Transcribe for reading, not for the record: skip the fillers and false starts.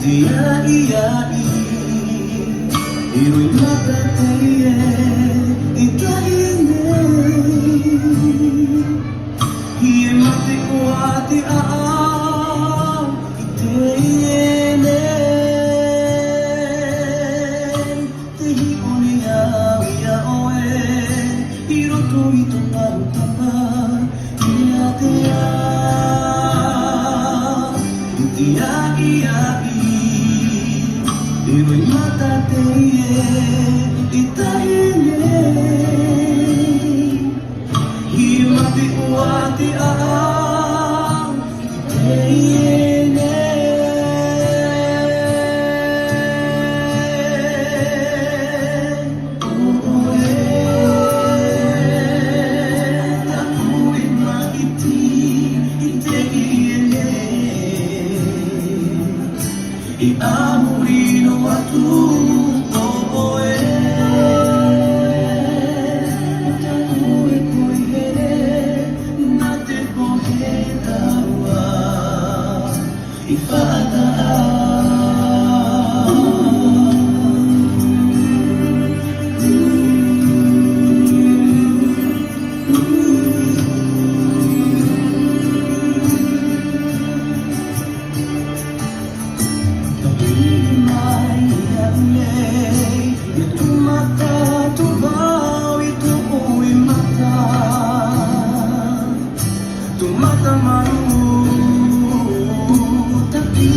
Iyai Iro'y matataye Itahine Hiyemate ko ati aam Itahine Tehi oniya uya oe Hiro to ito parutama Iyate ya Iyai Iro'y matataye Itahine Hiyemate ko ati aam Itahine Amorino a tu oe Takue koihere Nate poheta wa Ifata Tumata maru tapi